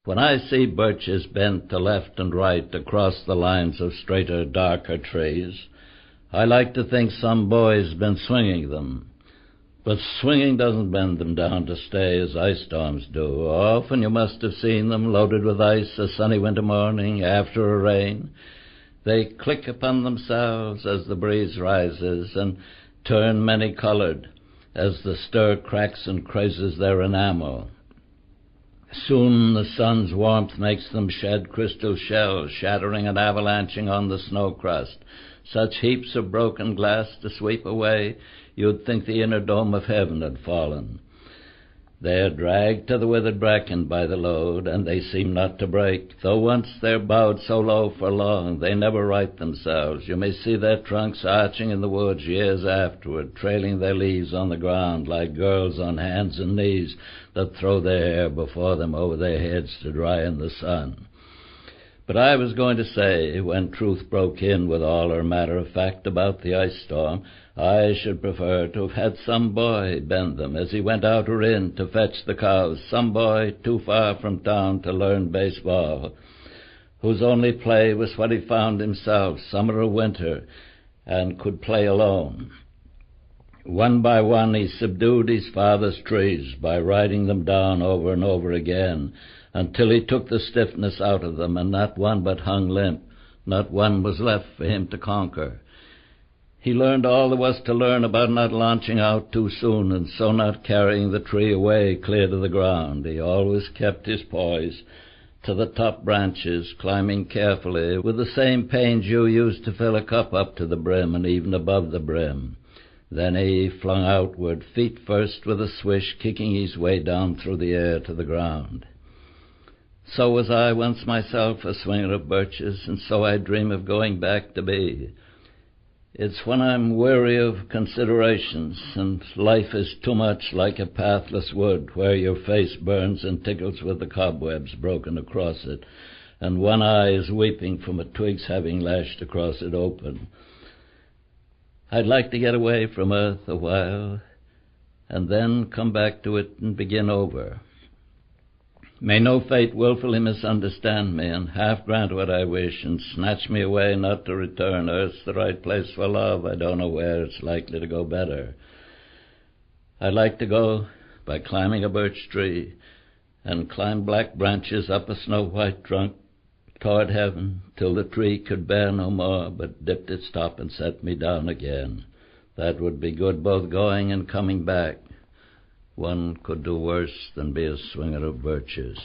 When I see birches bent to left and right across the lines of straighter, darker trees, I like to think some boy's been swinging them. But swinging doesn't bend them down to stay as ice storms do. Often you must have seen them loaded with ice a sunny winter morning after a rain. They click upon themselves as the breeze rises and turn many-colored as the stir cracks and crazes their enamel. Soon the sun's warmth makes them shed crystal shells, shattering and avalanching on the snow crust. Such heaps of broken glass to sweep away, you'd think the inner dome of heaven had fallen. They're dragged to the withered bracken by the load, and they seem not to break. Though once they're bowed so low for long, they never right themselves. You may see their trunks arching in the woods years afterward, trailing their leaves on the ground like girls on hands and knees that throw their hair before them over their heads to dry in the sun. But I was going to say, when Truth broke in with all her matter-of-fact about the ice storm, I should prefer to have had some boy bend them as he went out or in to fetch the cows, some boy too far from town to learn baseball, whose only play was what he found himself, summer or winter, and could play alone. One by one he subdued his father's trees by riding them down over and over again, until he took the stiffness out of them, and not one but hung limp. Not one was left for him to conquer. He learned all there was to learn about not launching out too soon, and so not carrying the tree away clear to the ground. He always kept his poise to the top branches, climbing carefully, with the same pains you use to fill a cup up to the brim and even above the brim. Then he flung outward, feet first with a swish, kicking his way down through the air to the ground. So was I once myself a swinger of birches, and so I dream of going back to be. It's when I'm weary of considerations, and life is too much like a pathless wood, where your face burns and tickles with the cobwebs broken across it, and one eye is weeping from a twig's having lashed across it open. I'd like to get away from earth a while, and then come back to it and begin over. May no fate willfully misunderstand me, and half grant what I wish, and snatch me away not to return. Earth's the right place for love. I don't know where it's likely to go better. I'd like to go by climbing a birch tree, and climb black branches up a snow-white trunk toward heaven, till the tree could bear no more, but dipped its top and set me down again. That would be good both going and coming back. One could do worse than be a swinger of birches.